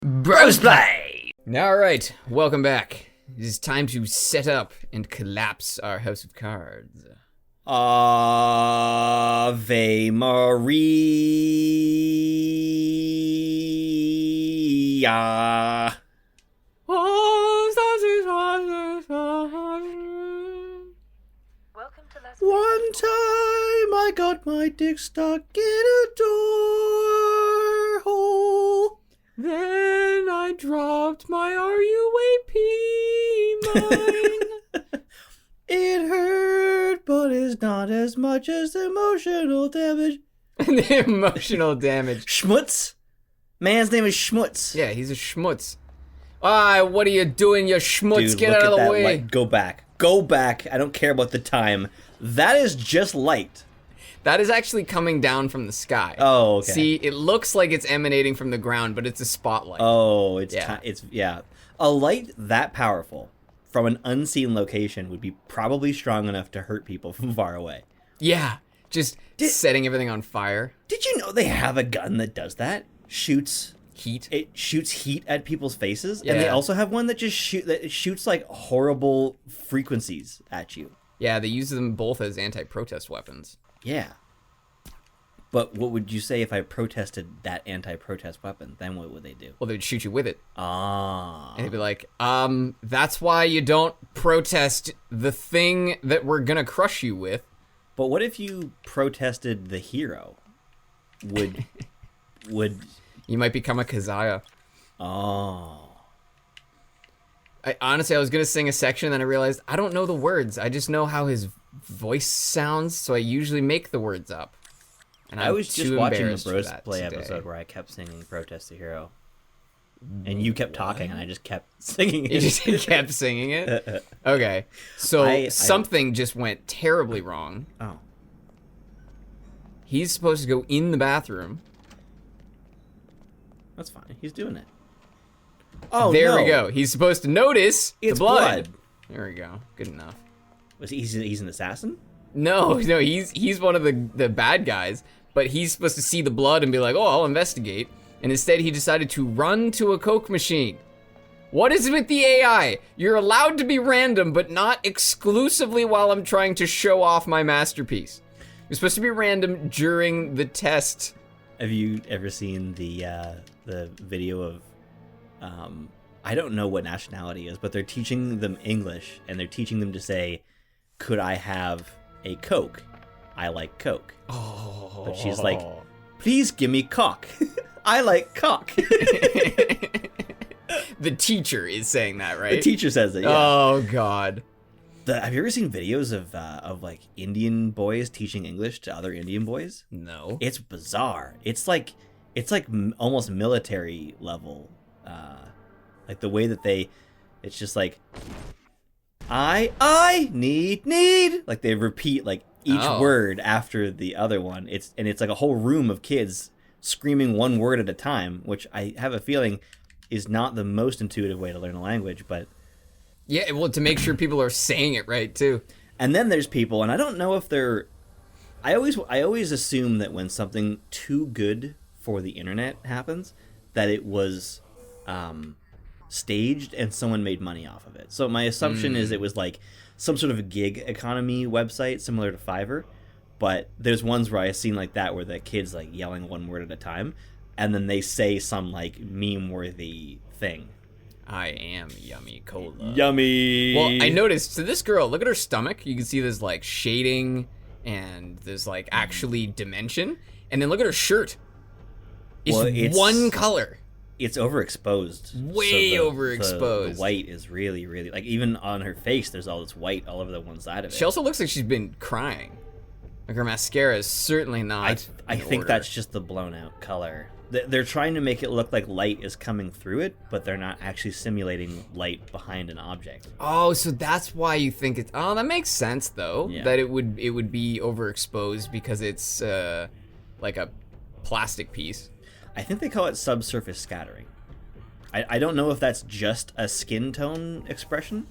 Bros Play! Alright, welcome back. It is time to set up and collapse our house of cards. Ave Maria. One time I got my dick stuck in a door hole. Then I dropped my RUAP mine. It hurt, but it's not as much as the emotional damage. The emotional damage. Schmutz? Man's name is Schmutz. Yeah, he's a schmutz. What are you doing, you schmutz? Dude, Get look out of at the that way. light. Go back. Go back. I don't care about the time. That is just light. That is actually coming down from the sky. Oh, okay. See, it looks like it's emanating from the ground, but it's a spotlight. Oh, it's Yeah. yeah. A light that powerful from an unseen location would be probably strong enough to hurt people from far away. Yeah, just setting everything on fire. Did you know they have a gun that does that? Shoots Heat. It shoots heat at people's faces, and they Yeah. also have one that just shoots like horrible frequencies at you. Yeah, they use them both as anti-protest weapons. Yeah. But what would you say if I protested that anti-protest weapon? Then what would they do? Well, they'd shoot you with it. Ah. And they'd be like, that's why you don't protest the thing that we're gonna crush you with. But what if you protested the hero? Would You might become a Kazaya. Oh. I was gonna sing a section, then I realized I don't know the words. I just know how his voice sounds, so I usually make the words up. And I was just watching the Bros that Play today. episode where I kept singing Protest the Hero. And you kept talking, and I just kept singing it. You just kept singing it? Okay. So something just went terribly wrong. Oh. He's supposed to go in the bathroom. That's fine. He's doing it. Oh, there no. we go. He's supposed to notice It's the blood. blood. There we go. Good enough. He's an assassin? No, he's one of the bad guys, but he's supposed to see the blood and be like, oh, I'll investigate. And instead he decided to run to a Coke machine. What is it with the AI? You're allowed to be random, but not exclusively while I'm trying to show off my masterpiece. You're supposed to be random during the test. Have you ever seen the video of, I don't know what nationality it is, but they're teaching them English, and they're teaching them to say, could I have a Coke? I like Coke. Oh. But she's like, please give me cock. I like cock. The teacher is saying that, right? The teacher says it, yeah. Oh, God. Have you ever seen videos of like Indian boys teaching English to other Indian boys? No. It's bizarre. It's like almost military level. Like the way that it's just like, I need. Like they repeat like each word after the other one. It's like a whole room of kids screaming one word at a time, which I have a feeling is not the most intuitive way to learn a language, but Yeah, well, to make sure people are saying it right, too. and then there's people, and I don't know if they're I always assume that when something too good for the internet happens, that it was staged and someone made money off of it. So my assumption is it was like some sort of gig economy website similar to Fiverr, but there's ones where I've seen like that where the kid's like yelling one word at a time, and then they say some like meme-worthy thing. I am yummy cola. Yummy! Well, I noticed, so this girl, look at her stomach. You can see there's like shading and there's like actually dimension. And then look at her shirt. It's one color. It's overexposed. Way overexposed. The white is really, really, like even on her face, there's all this white all over the one side of it. She also looks like she's been crying. Like her mascara is certainly not. I think that's just the blown out color. They're trying to make it look like light is coming through it, but they're not actually simulating light behind an object. Oh, so that's why you think it's. Oh, that makes sense though. Yeah. That it would be overexposed because it's like a plastic piece. I think they call it subsurface scattering. I don't know if that's just a skin tone expression.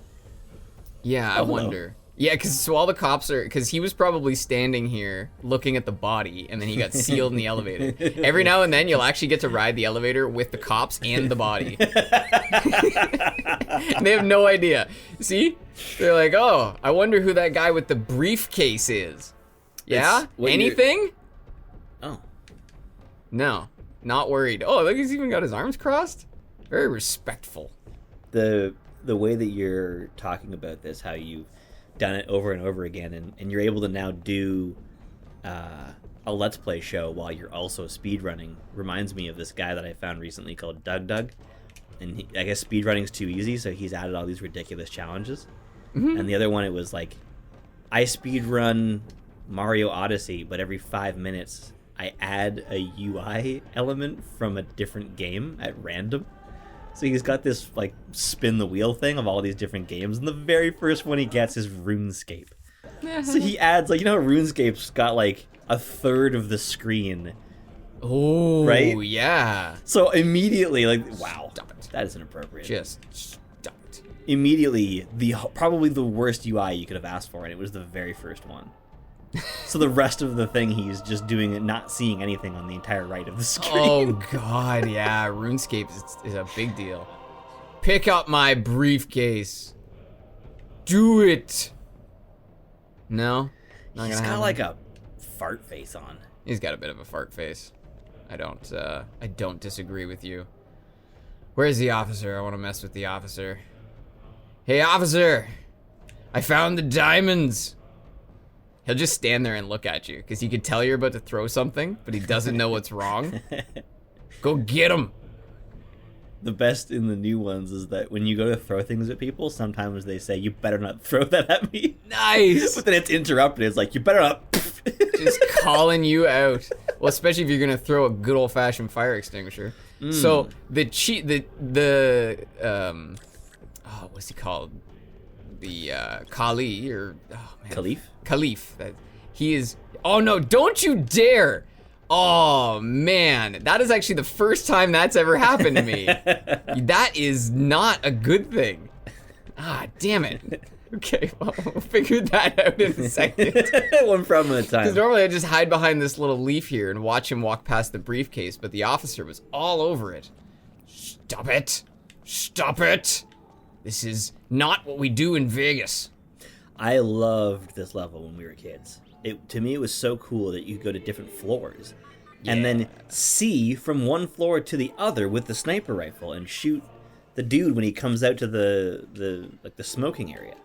Yeah, I hello. wonder. Yeah, because all the cops are, because he was probably standing here looking at the body, and then he got sealed in the elevator. Every now and then, you'll actually get to ride the elevator with the cops and the body. And they have no idea. See? They're like, oh, I wonder who that guy with the briefcase is. Yeah? Anything? Oh. No, not worried. Oh, look, he's even got his arms crossed. Very respectful. The way that you're talking about this, how you've done it over and over again, and you're able to now do a Let's Play show while you're also speedrunning, reminds me of this guy that I found recently called Doug. And I guess speedrunning's too easy, so he's added all these ridiculous challenges. Mm-hmm. And the other one, it was like, I speedrun Mario Odyssey, but every 5 minutes I add a UI element from a different game at random. So he's got this like spin the wheel thing of all these different games, and the very first one he gets is RuneScape. So he adds, like, RuneScape's got like a third of the screen. Oh, right? Yeah. So immediately, like, wow, that is inappropriate. Just stop it. Immediately, probably the worst UI you could have asked for, and it was the very first one. So the rest of the thing, he's just doing it, not seeing anything on the entire right of the screen. Oh god, yeah, RuneScape is a big deal. Pick up my briefcase. Do it. No, not he's gonna got happen. like a fart face on. He's got a bit of a fart face. I don't disagree with you. Where's the officer? I want to mess with the officer. Hey, officer! I found the diamonds! He'll just stand there and look at you, because he could tell you're about to throw something, but he doesn't know what's wrong. Go get him! The best in the new ones is that when you go to throw things at people, sometimes they say, you better not throw that at me. Nice! But then it's interrupted. It's like, you better not. Just calling you out. Well, especially if you're going to throw a good old-fashioned fire extinguisher. So, what's he called? The Kali, or Khalif. He is. Oh no! Don't you dare! Oh man, that is actually the first time that's ever happened to me. That is not a good thing. Ah, damn it. Okay, well, we'll figure that out in a second. One problem at a time. Because normally I just hide behind this little leaf here and watch him walk past the briefcase, but the officer was all over it. Stop it! Stop it! This is not what we do in Vegas. I loved this level when we were kids. To me, it was so cool that you could go to different floors and then see from one floor to the other with the sniper rifle and shoot the dude when he comes out to the smoking area.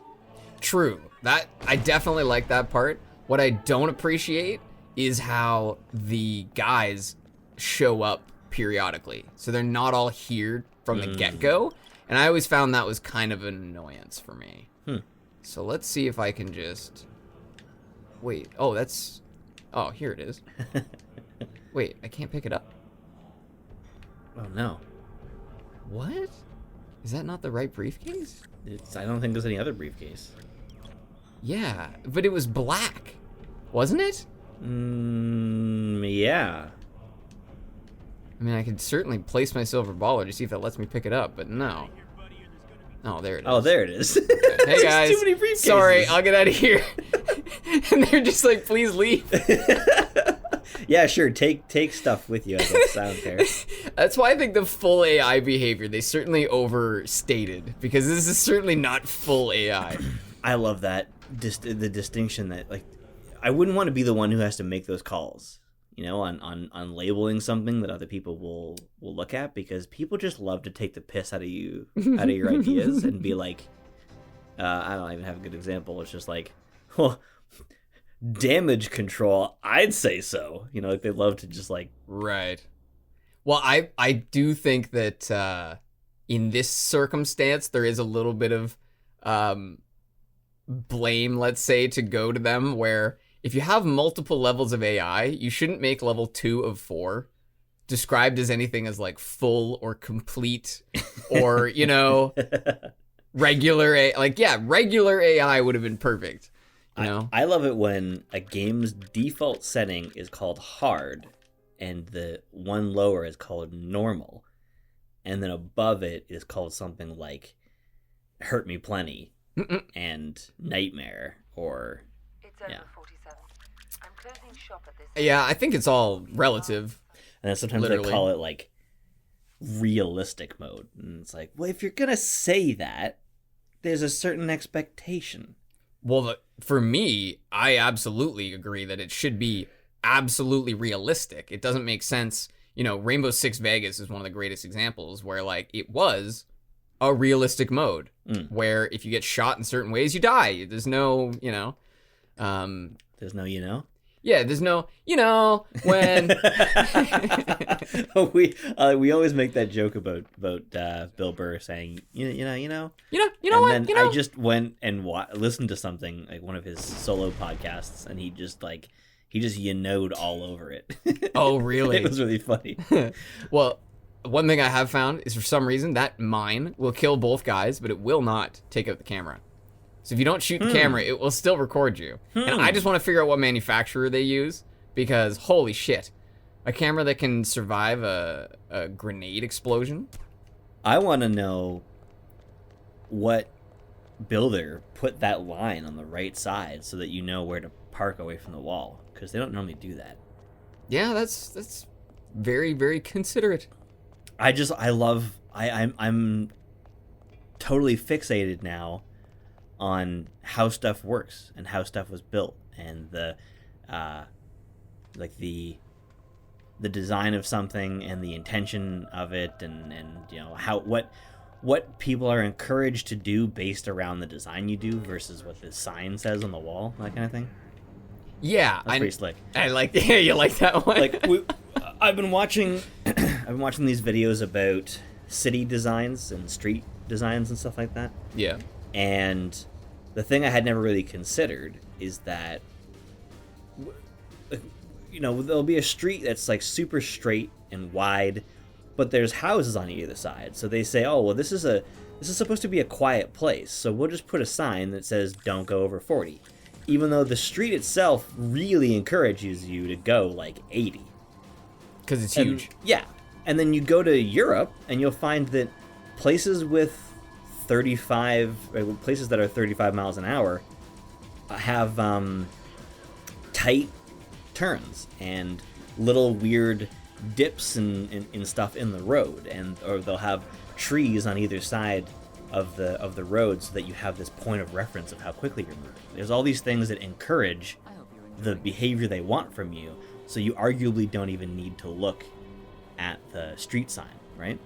True. That I definitely like that part. What I don't appreciate is how the guys show up periodically. So they're not all here from the get-go. And I always found that was kind of an annoyance for me. So let's see if I can just... Wait. Oh, that's... Oh, here it is. Wait, I can't pick it up? Oh, no. What? Is that not the right briefcase? I don't think there's any other briefcase. Yeah, but it was black. Wasn't it? Yeah. I mean, I could certainly place my silver baller to see if it lets me pick it up, but no. Oh, there it is. Oh, there it is. Hey, guys. Too many briefcases. Sorry, I'll get out of here. And they're just like, please leave. Yeah, sure. Take stuff with you, I guess. I don't care. That's why I think the full AI behavior, they certainly overstated, because this is certainly not full AI. I love that. The distinction that, like, I wouldn't want to be the one who has to make those calls, on labeling something that other people will look at, because people just love to take the piss out of you, out of your ideas, and be like, I don't even have a good example. It's just like, well, damage control, I'd say so. Like they love to just like... Right. Well, I do think that in this circumstance, there is a little bit of blame, let's say, to go to them, where if you have multiple levels of AI, you shouldn't make level 2 of 4 described as anything as like full or complete or, regular regular AI would have been perfect. I love it when a game's default setting is called hard and the one lower is called normal, and then above it is called something like hurt me plenty and Nightmare or It's over Yeah. 47. I'm closing shop at this. Yeah, I think it's all relative. and then sometimes Literally. they call it like realistic mode, and it's like, well, if you're gonna say that, there's a certain expectation. Well, for me, I absolutely agree that it should be absolutely realistic. It doesn't make sense. You know, Rainbow Six Vegas is one of the greatest examples where, like, it was a realistic mode where if you get shot in certain ways, you die. There's no, There's no, yeah, there's no, when. we always make that joke about Bill Burr saying, and then I just went and listened to something like one of his solo podcasts, and he just knowed all over it. Oh, really? It was really funny. Well, one thing I have found is for some reason that mine will kill both guys, but it will not take out the camera. So if you don't shoot the camera, it will still record you. And I just want to figure out what manufacturer they use, because holy shit, a camera that can survive a grenade explosion. I want to know what builder put that line on the right side so that you know where to park away from the wall, because they don't normally do that. Yeah, that's very, very considerate. I'm totally fixated now on how stuff works and how stuff was built, and the design of something and the intention of it, and how what people are encouraged to do based around the design you do versus what the sign says on the wall, that kind of thing. Yeah, That's pretty slick. I like. Yeah, you like that one? Like I've been watching these videos about city designs and street designs and stuff like that. Yeah. And the thing I had never really considered is that, there'll be a street that's like super straight and wide, but there's houses on either side. So they say, oh, well, this is supposed to be a quiet place, so we'll just put a sign that says don't go over 40. Even though the street itself really encourages you to go like 80. Because it's huge. Yeah. And then you go to Europe and you'll find that places places that are 35 miles an hour have tight turns and little weird dips and stuff in the road, or they'll have trees on either side of the road so that you have this point of reference of how quickly you're moving. There's all these things that encourage the behavior they want from you, so you arguably don't even need to look at the street sign, right?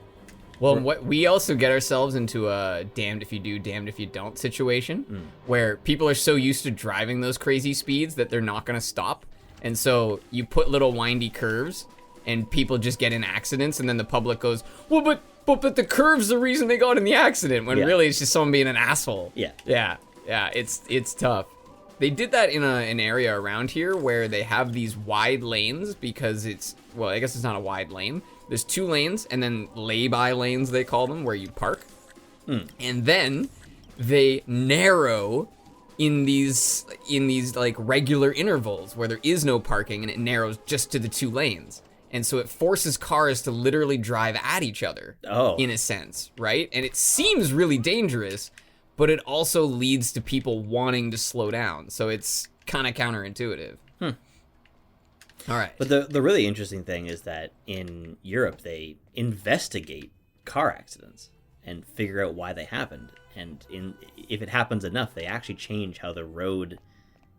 Well, what we also get ourselves into a damned if you do, damned if you don't situation, where people are so used to driving those crazy speeds that they're not going to stop. And so you put little windy curves and people just get in accidents, and then the public goes, well, but the curve's the reason they got in the accident, when really it's just someone being an asshole. Yeah, it's tough. They did that in an area around here where they have these wide lanes because I guess it's not a wide lane. There's 2 lanes and then lay-by lanes, they call them, where you park. And then they narrow in these like regular intervals where there is no parking, and it narrows just to the 2 lanes. And so it forces cars to literally drive at each other, in a sense, right? And it seems really dangerous, but it also leads to people wanting to slow down. So it's kind of counterintuitive. All right. But the really interesting thing is that in Europe, they investigate car accidents and figure out why they happened. And if it happens enough, they actually change how the road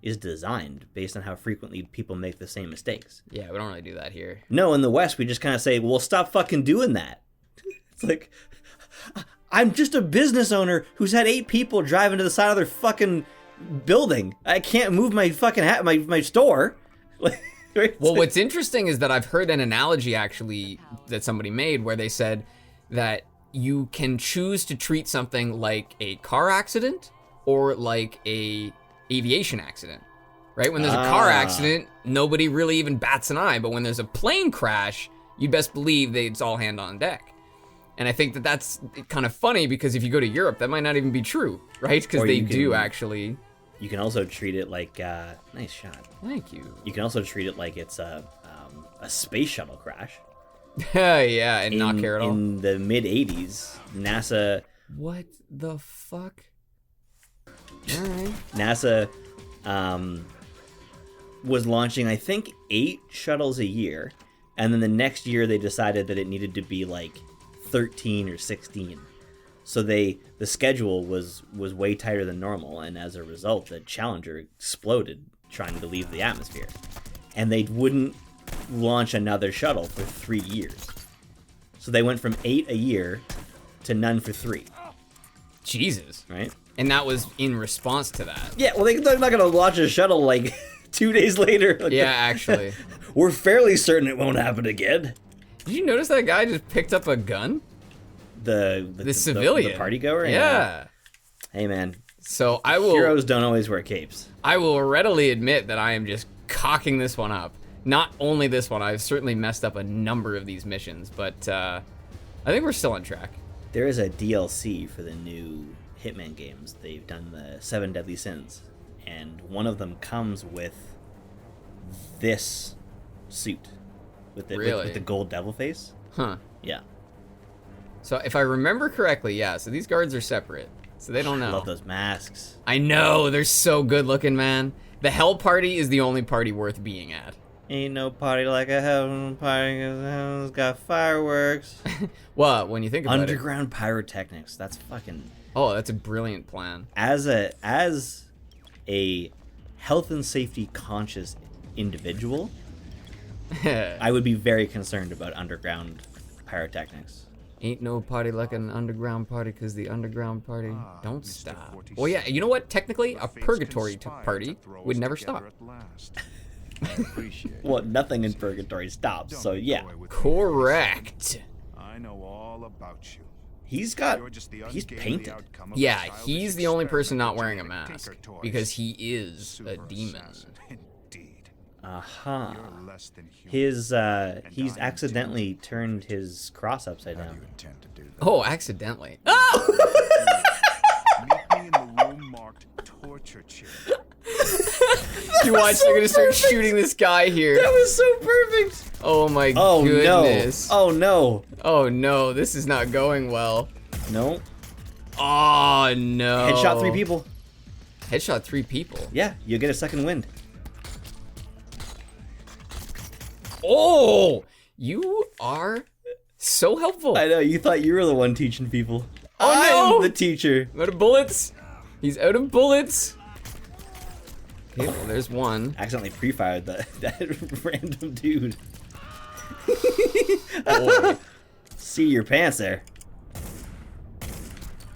is designed based on how frequently people make the same mistakes. Yeah, we don't really do that here. No, in the West, we just kind of say, well, stop fucking doing that. It's like, I'm just a business owner who's had 8 people drive into the side of their fucking building. I can't move my fucking my store. Well, what's interesting is that I've heard an analogy actually that somebody made where they said that you can choose to treat something like a car accident or like a aviation accident, right? When there's a car accident, nobody really even bats an eye, but when there's a plane crash, you best believe it's all hand on deck. And I think that that's kind of funny because if you go to Europe, that might not even be true, right? Because they do actually. You can also treat it like nice shot. Thank you. You can also treat it like it's a space shuttle crash. Yeah, and not care at all. In the mid-'80s, NASA... What the fuck? All right. NASA was launching, I think, 8 shuttles a year, and then the next year they decided that it needed to be like 13 or 16. So the schedule was way tighter than normal, and as a result, the Challenger exploded trying to leave the atmosphere, and they wouldn't launch another shuttle for 3 years. So they went from 8 a year to none for 3. Jesus. Right? And that was in response to that. Yeah, well, they're not going to launch a shuttle like 2 days later. Like, Yeah, actually. we're fairly certain it won't happen again. Did you notice that guy just picked up a gun? The civilian. the party goer. Yeah. Hey man, So I will. heroes don't always wear capes. I will readily admit that I am just cocking this one up. Not only this one, I've certainly messed up a number of these missions, but I think we're still on track. There is a DLC for the new Hitman games. They've done the 7 Deadly Sins, and one of them comes with this suit with the Really? with the gold devil face. Huh. Yeah, So if I remember correctly, yeah, so these guards are separate. So they don't I know. love those masks. I know, they're so good looking, man. The Hell Party is the only party worth being at. Ain't no party like a heaven party, 'cause heaven's got fireworks. Well, when you think about Underground pyrotechnics. That's fucking. it. Oh, that's a brilliant plan. As a health and safety conscious individual, I would be very concerned about underground pyrotechnics. Ain't no party like an underground party because the underground party don't stop. Well, yeah, you know what? Technically, a purgatory party would never stop. Well, nothing in purgatory stops, so yeah. Correct. I know all about you. He's painted. Yeah, he's the only person not wearing a mask because he is a demon. Indeed. Aha. You're less than human. He's accidentally turned his cross upside How do down. you intend to do that? Oh, accidentally. Meet me in the room marked torture chair. You watch, they're gonna start shooting this guy here. That was so perfect. Oh my Oh goodness. no. Oh no. Oh no, this is not going well. No. Oh no. Headshot 3 people. Headshot 3 people. Yeah, you'll get a second wind. Oh, you are so helpful. I know, you thought you were the one teaching people. Oh, I'm no. the teacher. Out of bullets. He's out of bullets. Okay, well, there's one. Accidentally pre-fired that random dude. Boy. See your pants there.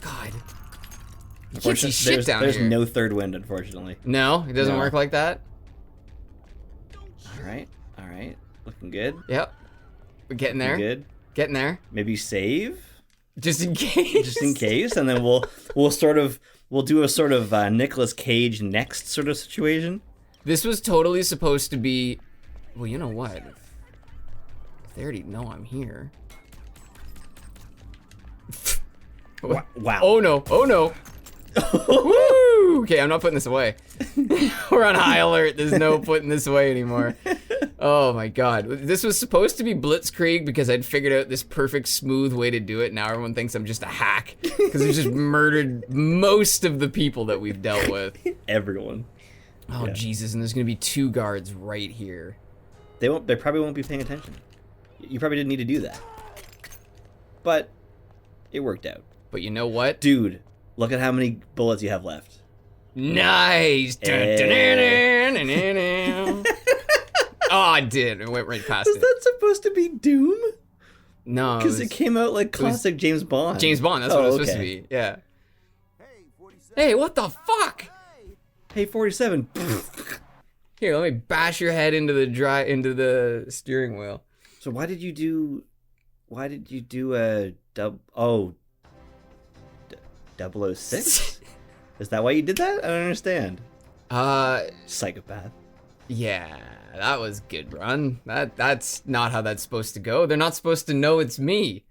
God. You can't see shit down There's here. no third wind, unfortunately. No, it doesn't No. work like that. All right. Looking good. Yep. We're getting there. Good. Getting there. Maybe save, Just in case. just in case, and then we'll do a sort of Nicolas Cage next sort of situation. This was totally supposed to be. Well, you know what? If they already know I'm here. Wow. Oh no! Oh no! Woo! Okay, I'm not putting this away. We're on high alert. There's no putting this away anymore. Oh my god. This was supposed to be Blitzkrieg because I'd figured out this perfect smooth way to do it. Now everyone thinks I'm just a hack because I've just murdered most of the people that we've dealt with. Everyone. Oh Yeah. Jesus, and there's gonna be 2 guards right here. They probably won't be paying attention. You probably didn't need to do that. But it worked out. But you know what? Dude, look at how many bullets you have left. Nice! Oh, I did. It went right past Is it. that supposed to be Doom? No, Because it came out like classic James Bond. James Bond. That's Oh, what it was supposed to okay. be. Yeah. Hey, what the fuck? Hey, 47. Here, let me bash your head into the steering wheel. So why did you do a 006? Is that why you did that? I don't understand. Psychopath. Yeah, that was good run. That's not how that's supposed to go. They're not supposed to know it's me.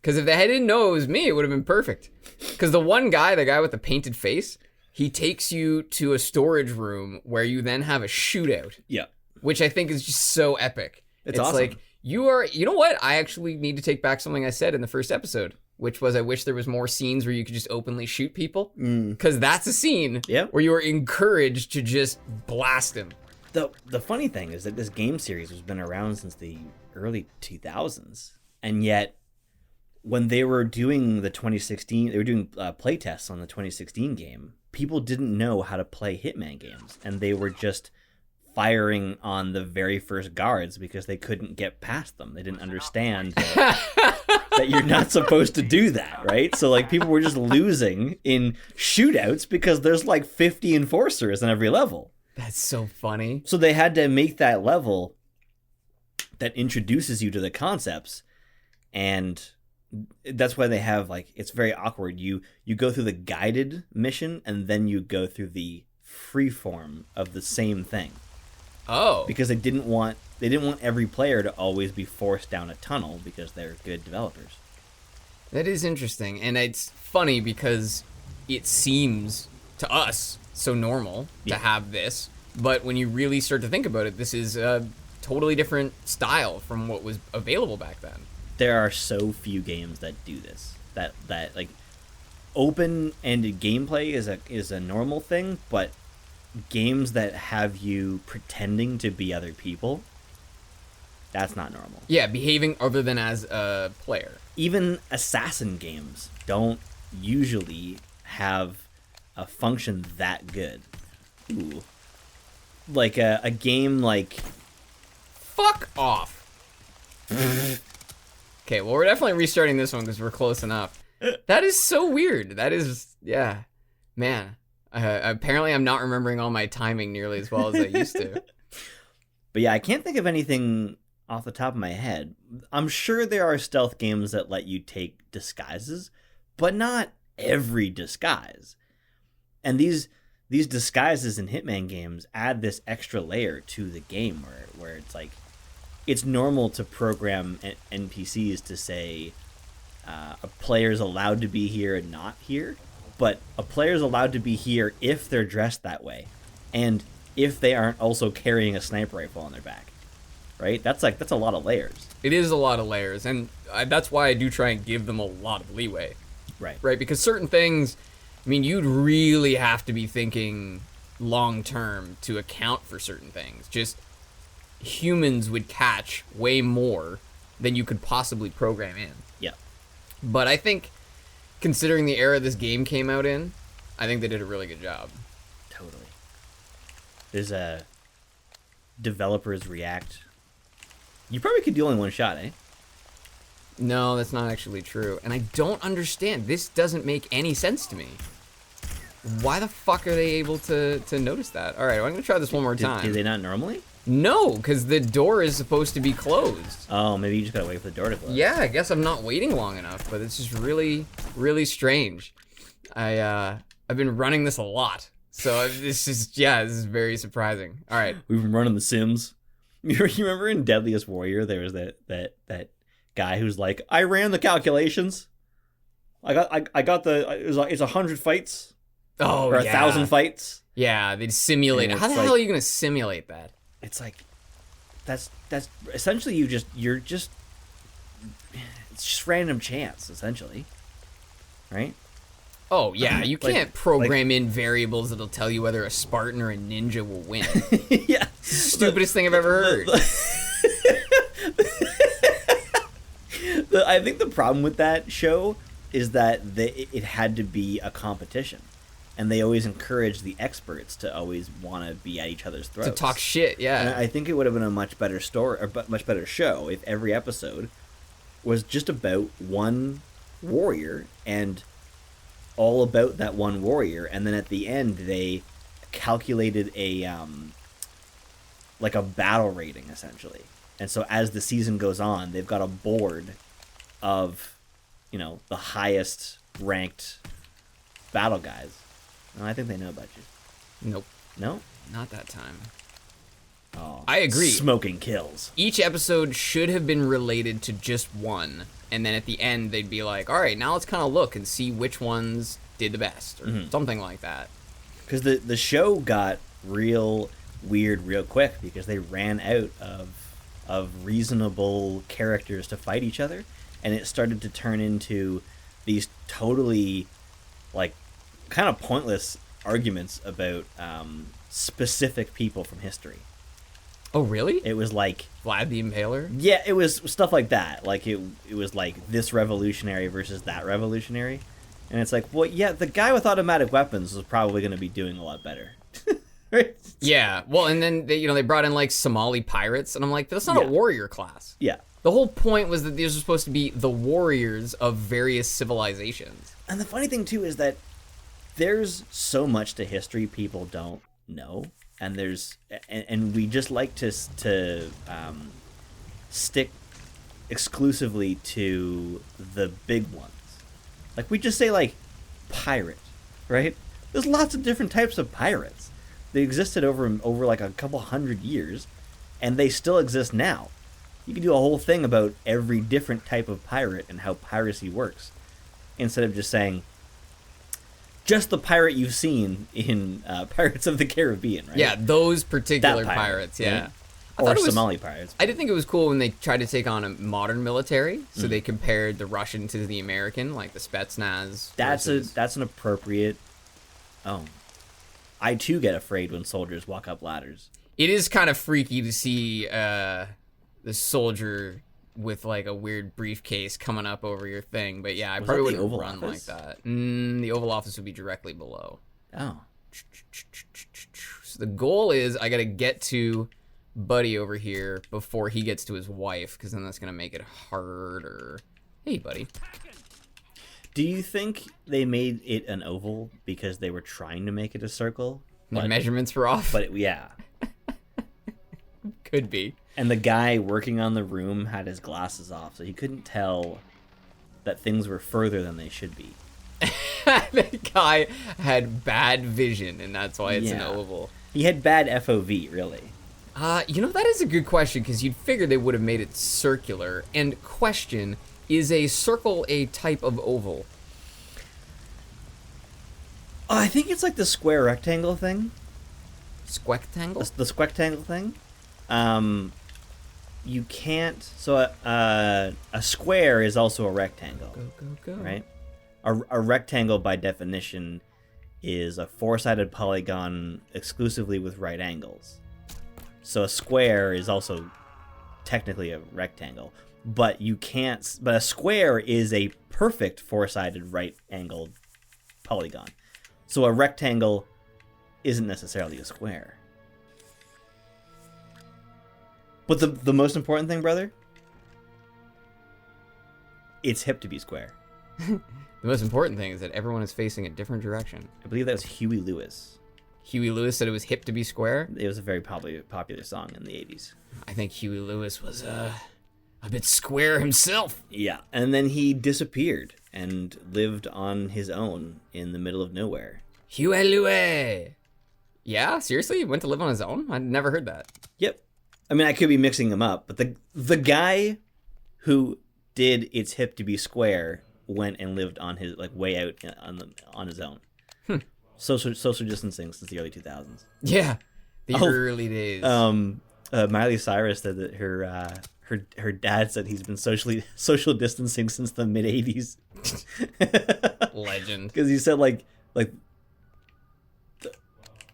Because if they didn't know it was me, it would have been perfect. Because the guy with the painted face, he takes you to a storage room where you then have a shootout. Yeah. Which I think is just so epic. It's awesome. like, you know what? I actually need to take back something I said in the first episode which was I wish there was more scenes where you could just openly shoot people, because that's a scene where you are encouraged to just blast him. The funny thing is that this game series has been around since the early 2000s, and yet when they were doing the 2016, they were doing playtests on the 2016 game, people didn't know how to play Hitman games, and they were just firing on the very first guards because they couldn't get past them. They didn't understand that you're not supposed to do that, right? So like people were just losing in shootouts because there's like 50 enforcers in every level. That's so funny. So they had to make that level that introduces you to the concepts, and that's why they have like, it's very awkward. You go through the guided mission and then you go through the free form of the same thing. Oh. Because they didn't want every player to always be forced down a tunnel because they're good developers. That is interesting, and it's funny because it seems to us so normal to have this, but when you really start to think about it, this is a totally different style from what was available back then. There are so few games that do this. That like open-ended gameplay is a normal thing, but games that have you pretending to be other people, that's not normal. Yeah, behaving other than as a player. Even assassin games don't usually have a function that good. Ooh. Like a game like... Fuck off! Okay, well, we're definitely restarting this one because we're close enough. That is so weird. That is, yeah. Man, apparently I'm not remembering all my timing nearly as well as I used to. But yeah, I can't think of anything off the top of my head. I'm sure there are stealth games that let you take disguises, but not every disguise. And these disguises in Hitman games add this extra layer to the game where it's like, it's normal to program NPCs to say a player's allowed to be here and not here, but a player's allowed to be here if they're dressed that way, and if they aren't also carrying a sniper rifle on their back. Right? That's a lot of layers. It is a lot of layers, and that's why I do try and give them a lot of leeway. Right. Right? Because certain things, I mean, you'd really have to be thinking long term to account for certain things. Just humans would catch way more than you could possibly program in. Yeah. But I think, considering the era this game came out in, I think they did a really good job. Totally. There's a developers react. You probably could do only one shot, eh? No, that's not actually true. And I don't understand. This doesn't make any sense to me. Why the fuck are they able to notice that? All right, well, I'm going to try this one more time. Do they not normally? No, because the door is supposed to be closed. Oh, maybe you just got to wait for the door to close. Yeah, I guess I'm not waiting long enough, but it's just really, really strange. I've been running this a lot, so this is very surprising. All right. We've been running The Sims. You remember in Deadliest Warrior, there was that guy who's like, I ran the calculations. It's 100 fights. Oh, or 1,000 fights. Yeah, they simulate it. How the hell are you gonna simulate that? It's like, that's essentially it's just random chance, essentially, right? Oh yeah, you can't program in variables that'll tell you whether a Spartan or a ninja will win. Yeah, Stupidest thing I've ever heard. I think the problem with that show is that it had to be a competition. And they always encourage the experts to always want to be at each other's throats. To talk shit, yeah. And I think it would have been a much better story, or much better show, if every episode was just about one warrior and all about that one warrior. And then at the end, they calculated a battle rating, essentially. And so as the season goes on, they've got a board of, the highest ranked battle guys. No, I think they know about you. Nope. No? Not that time. Oh, I agree. Smoking kills. Each episode should have been related to just one, and then at the end they'd be like, all right, now let's kind of look and see which ones did the best, or something like that. Because the show got real weird real quick because they ran out of reasonable characters to fight each other, and it started to turn into these totally, like, kind of pointless arguments about specific people from history. Oh, really? It was like, Vlad the Impaler? yeah, it was stuff like that. Like, it was like this revolutionary versus that revolutionary. And it's like, well, yeah, the guy with automatic weapons was probably going to be doing a lot better. Right? Yeah. Well, and then they brought in like Somali pirates, and I'm like, that's not Yeah. a warrior class. Yeah. The whole point was that these are supposed to be the warriors of various civilizations. And the funny thing, too, is that there's so much to history people don't know. And and we just like to stick exclusively to the big ones. Like, we just say, like, pirate, right? There's lots of different types of pirates. They existed over like a couple hundred years, and they still exist now. You can do a whole thing about every different type of pirate and how piracy works, instead of just saying, just the pirate you've seen in Pirates of the Caribbean, right? Yeah, those particular That pirate, pirates, yeah. right? I Or thought it was- Somali pirates. I did think it was cool when they tried to take on a modern military, so they compared the Russian to the American, like the Spetsnaz. versus- That's an appropriate. Oh, I too get afraid when soldiers walk up ladders. It is kind of freaky to see the soldier with like a weird briefcase coming up over your thing, but yeah, I Was probably that the wouldn't Oval run Office? like that. The Oval Office would be directly below. Oh, So the goal is I gotta get to Buddy over here before he gets to his wife, because then that's gonna make it harder. Hey, Buddy. do you think they made it an oval because they were trying to make it a circle? The measurements were off. But yeah, Could be. and the guy working on the room had his glasses off, so he couldn't tell that things were further than they should be. That guy had bad vision, and that's why it's an Yeah. oval. He had bad FOV, really. That is a good question, because you'd figure they would have made it circular. And question, is a circle a type of oval? I think it's like the square rectangle thing. Squectangle? The squectangle thing. You can't. So a square is also a rectangle, Go. right? A rectangle, by definition, is a four-sided polygon exclusively with right angles. So a square is also technically a rectangle, but you can't. But a square is a perfect four-sided right-angled polygon. So a rectangle isn't necessarily a square. But the most important thing, brother, it's hip to be square. The most important thing is that everyone is facing a different direction. I believe that was Huey Lewis. Huey Lewis said it was hip to be square. It was a very popular song in the 80s. I think Huey Lewis was a bit square himself. Yeah, and then he disappeared and lived on his own in the middle of nowhere. Huey Lewis. Yeah, seriously? He went to live on his own? I'd never heard that. Yep. I mean, I could be mixing them up, but the guy who did It's Hip to Be Square went and lived on his way out on his own. Social distancing since the early 2000s. Yeah, the Oh, early days. Miley Cyrus said that her dad said he's been social distancing since the mid 80s. Legend. Because he said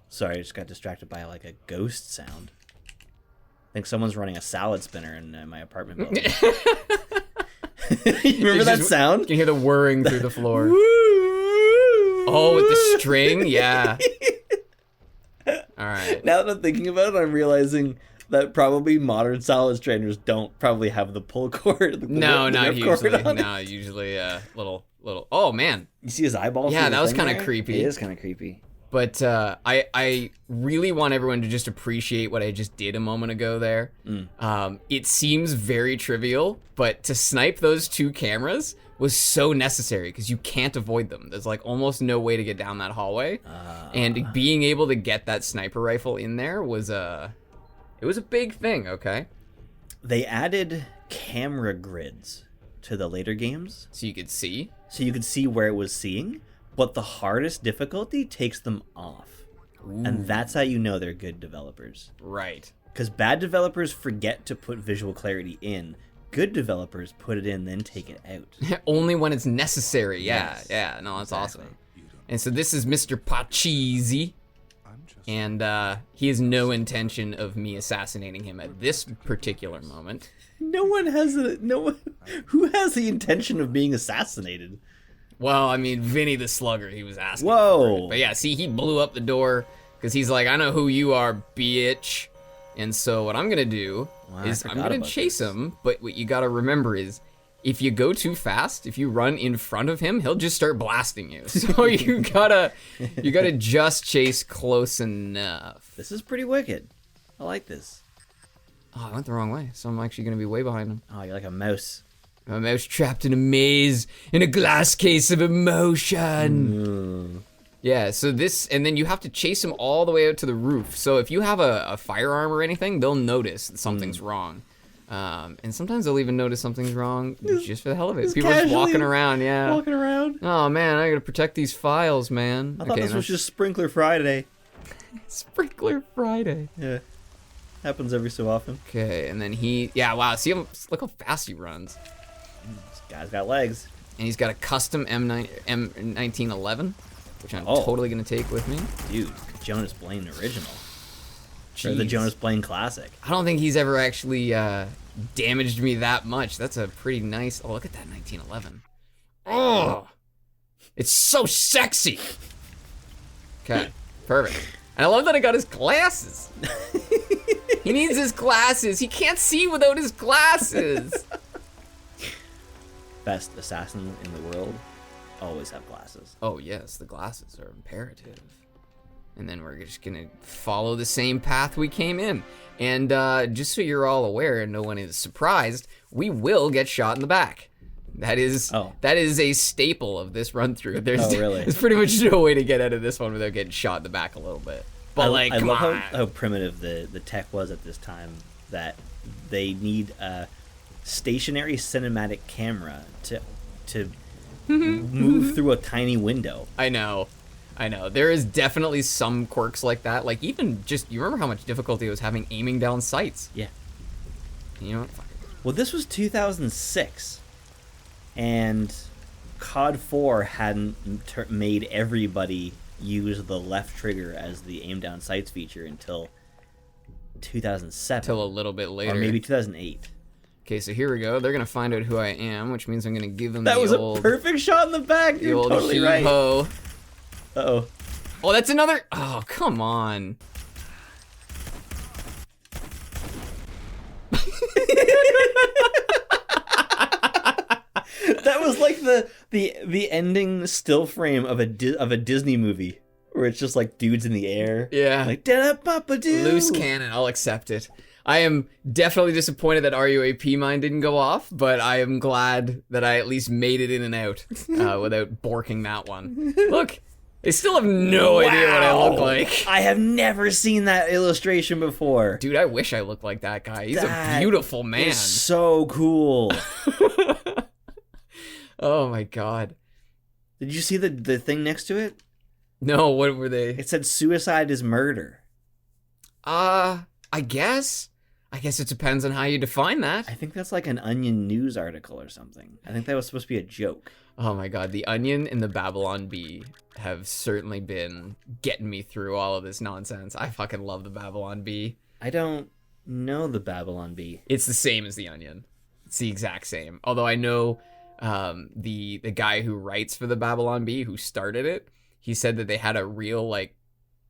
sorry, I just got distracted by like a ghost sound. I think someone's running a salad spinner in my apartment building. You remember that sound? You can hear the whirring through the floor. Oh, with the string? Yeah. All right. Now that I'm thinking about it, I'm realizing that probably modern salad strainers don't probably have the pull cord. The No, whip not cord usually. on it. No, usually little. Oh man. You see his eyeballs? Yeah, through the that was thing kinda there? creepy. It is kind of creepy. But I really want everyone to just appreciate what I just did a moment ago there. It seems very trivial, but to snipe those two cameras was so necessary because you can't avoid them. There's like almost no way to get down that hallway. And being able to get that sniper rifle in there was it was a big thing, okay? They added camera grids to the later games, So you could see. so you could see where it was seeing, but the hardest difficulty takes them off. And that's how you know they're good developers. Right. Because bad developers forget to put visual clarity in, good developers put it in, then take it out. Only when it's necessary. Yeah, Yes, yeah. No, that's exactly. awesome. And so this is Mr. Pachisi, I'm just and he has no intention of me assassinating him at this particular moment. No one has who has the intention of being assassinated. Well, I mean, Vinny the Slugger, he was asking for Whoa. it. But yeah, see, he blew up the door because he's like, I know who you are, bitch. And so what I'm gonna do Wow, I is I'm forgot gonna about chase this. him, but what you gotta remember is if you go too fast, if you run in front of him, he'll just start blasting you. So you gotta just chase close enough. This is pretty wicked. I like this. Oh, I went the wrong way, so I'm actually gonna be way behind him. Oh, you're like a mouse. A mouse trapped in a maze in a glass case of emotion. Yeah, so this, and then you have to chase him all the way out to the roof. So if you have a firearm or anything, they'll notice that something's wrong. And sometimes they'll even notice something's wrong just for the hell of it. People are just walking around, yeah. Walking around. Oh man, I gotta protect these files, man. I thought this was just Sprinkler Friday. Sprinkler Friday. Yeah. Happens every so often. Okay, and then yeah, wow, see him, look how fast he runs. This guy's got legs. And he's got a custom M1911, which I'm Oh. totally gonna take with me. Dude, Jonas Blaine original. Or the Jeez. Jonas Blaine classic. I don't think he's ever actually damaged me that much. That's a pretty nice. Oh, look at that 1911. Oh, it's so sexy. Okay, perfect. And I love that I got his glasses. He needs his glasses. He can't see without his glasses. Best assassin in the world. Always have glasses. Oh yes, the glasses are imperative. And then we're just gonna follow the same path we came in. And just so you're all aware and no one is surprised, we will get shot in the back. That is a staple of this run through. There's really? there's pretty much no way to get out of this one without getting shot in the back a little bit. But I come love on. how primitive the tech was at this time, that they need a stationary cinematic camera to move through a tiny window. I know. There is definitely some quirks like that. Like even just, you remember how much difficulty it was having aiming down sights? Yeah. You know what? Fuck. Well, this was 2006, and COD 4 hadn't made everybody use the left trigger as the aim down sights feature until 2007. Till a little bit later. Or maybe 2008. Okay, so here we go. They're gonna find out who I am, which means I'm gonna give them That the was old, a perfect shot in the back. the You're old totally right. heave-ho. Uh-oh. Oh, that's another. Oh, come on. That was like the ending still frame of a Disney movie, where it's just like dudes in the air. Yeah. Like da-da-ba-ba-doo. Loose cannon. I'll accept it. I am definitely disappointed that RUAP mine didn't go off, but I am glad that I at least made it in and out without borking that one. Look, they still have no idea what I look Wow. like. I have never seen that illustration before. Dude, I wish I looked like that guy. He's That a beautiful man. It's so cool. Oh my god. Did you see the thing next to it? No, what were they? It said suicide is murder. I guess. I guess it depends on how you define that. I think that's like an Onion News article or something. I think that was supposed to be a joke. Oh my god, the Onion and the Babylon Bee have certainly been getting me through all of this nonsense. I fucking love the Babylon Bee. I don't know the Babylon Bee. It's the same as the Onion. It's the exact same. Although I know the guy who writes for the Babylon Bee, who started it, he said that they had a real like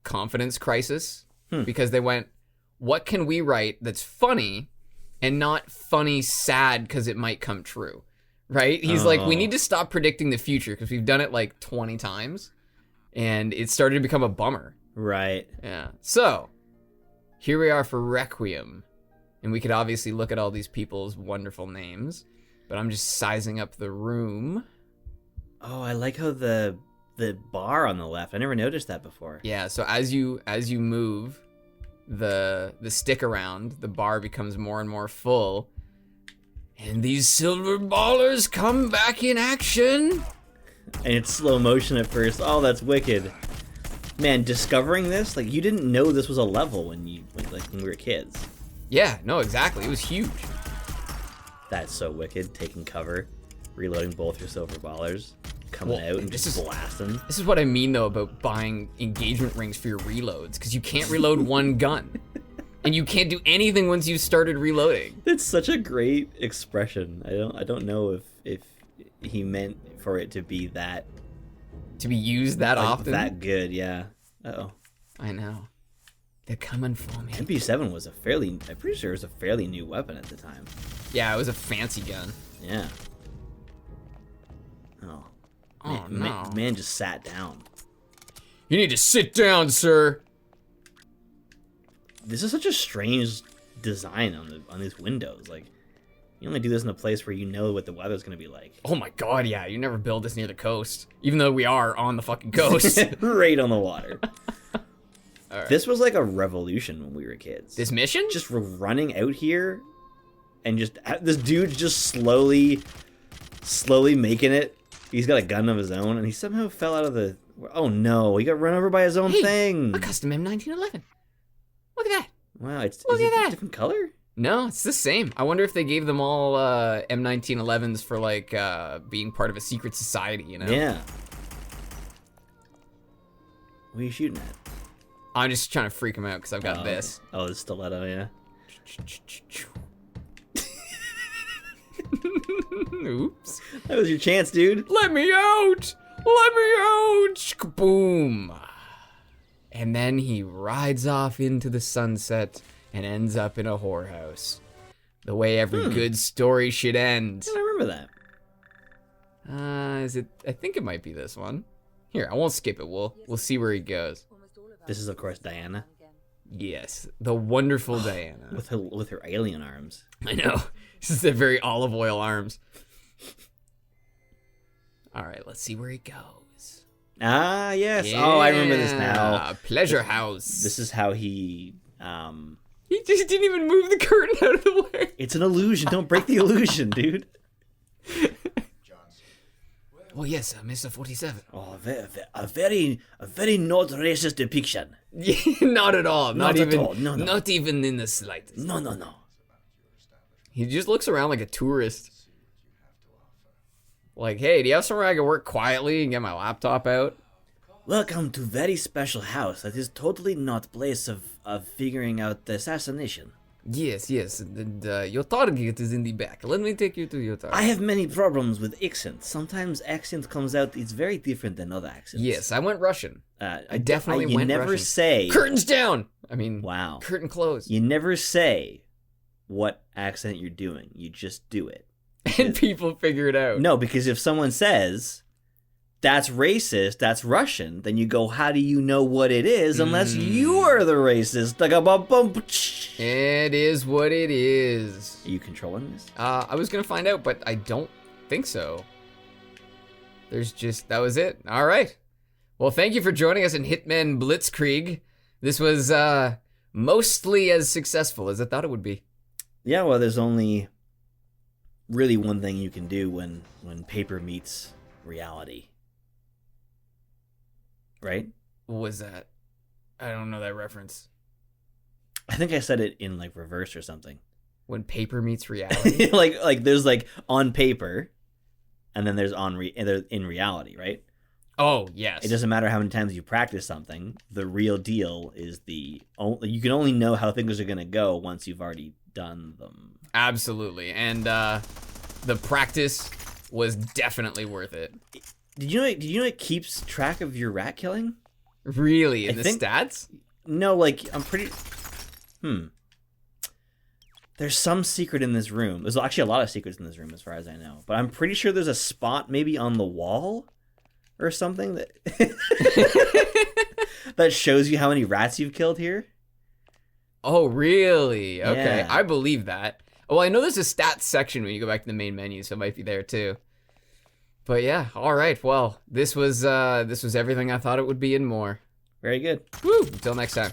confidence crisis because they went, what can we write that's funny and not funny sad because it might come true, right? He's like, we need to stop predicting the future because we've done it like 20 times and it started to become a bummer. Right. Yeah. So here we are for Requiem, and we could obviously look at all these people's wonderful names, but I'm just sizing up the room. Oh, I like how the bar on the left. I never noticed that before. Yeah, so as you move the stick around, the bar becomes more and more full, and these silver ballers come back in action. And it's slow motion at first. Oh, that's wicked. Man, discovering this, like, you didn't know this was a level when we were kids. Yeah, no, exactly. It was huge. That's so wicked. Taking cover, reloading both your silver ballers, coming out and just blasting. This is what I mean, though, about buying engagement rings for your reloads, because you can't reload one gun. And you can't do anything once you've started reloading. It's such a great expression. I don't know if he meant for it to be that... To be used that often? That good, yeah. Uh-oh. I know. They're coming for me. MP7 was I'm pretty sure it was a fairly new weapon at the time. Yeah, it was a fancy gun. Yeah. Oh. Oh, no. Man just sat down. You need to sit down, sir. This is such a strange design on these windows. Like, you only do this in a place where you know what the weather's gonna be like. Oh my god, yeah. You never build this near the coast. Even though we are on the fucking coast. Right on the water. Right. This was like a revolution when we were kids. This mission? Just running out here and just this dude just slowly making it. He's got a gun of his own and he somehow fell out of the... Oh no, he got run over by his own thing. A custom M1911. Look at that. Wow, Look is at it that. a different color? No, it's the same. I wonder if they gave them all M1911s for like being part of a secret society, you know? Yeah. What are you shooting at? I'm just trying to freak him out because I've got this. Oh, the stiletto, yeah. Oops. That was your chance, dude. Let me out! Let me out! Kaboom! And then he rides off into the sunset and ends up in a whorehouse. The way every good story should end. I remember that. Is it? I think it might be this one. Here, I won't skip it. We'll see where he goes. This is, of course, Diana. Yes, the wonderful Diana. With her alien arms. I know. This is the very olive oil arms. All right, let's see where he goes. Ah, yes. Oh, I remember this now. Pleasure house. This is how he... He just didn't even move the curtain out of the way. It's an illusion. Don't break the illusion, dude. Oh, yes, Mr. 47. Oh, a very not racist depiction. Not at all. Not even, at all. No. Not even in the slightest. No. He just looks around like a tourist. Like, hey, do you have somewhere I can work quietly and get my laptop out? Welcome to very special house that is totally not place of figuring out the assassination. Yes, and your target is in the back. Let me take you to your target. I have many problems with accents. Sometimes accent comes out, it's very different than other accents. Yes, I went Russian. I definitely you went never Russian. say... Curtains down! I mean, wow. Curtain closed. You never say what accent you're doing. You just do it. And people figure it out. No, because if someone says... That's racist, that's Russian, then you go, how do you know what it is unless you are the racist? It is what it is. Are you controlling this? I was gonna find out, but I don't think so. That was it. All right. Well, thank you for joining us in Hitman Blitzkrieg. This was mostly as successful as I thought it would be. Yeah, well, there's only really one thing you can do when paper meets reality. Right? What was that? I don't know that reference. I think I said it in like reverse or something. When paper meets reality? like there's like on paper and then there's in reality, right? Oh, yes. It doesn't matter how many times you practice something. The real deal is you can only know how things are going to go once you've already done them. Absolutely. And the practice was definitely worth it. Did you know it keeps track of your rat killing? Really? In the stats? No, like I'm pretty There's some secret in this room. There's actually a lot of secrets in this room as far as I know. But I'm pretty sure there's a spot maybe on the wall or something that that shows you how many rats you've killed here. Oh, really? Okay. Yeah. I believe that. Well, I know there's a stats section when you go back to the main menu, so it might be there too. But yeah, all right. Well, this was everything I thought it would be and more. Very good. Woo! Until next time.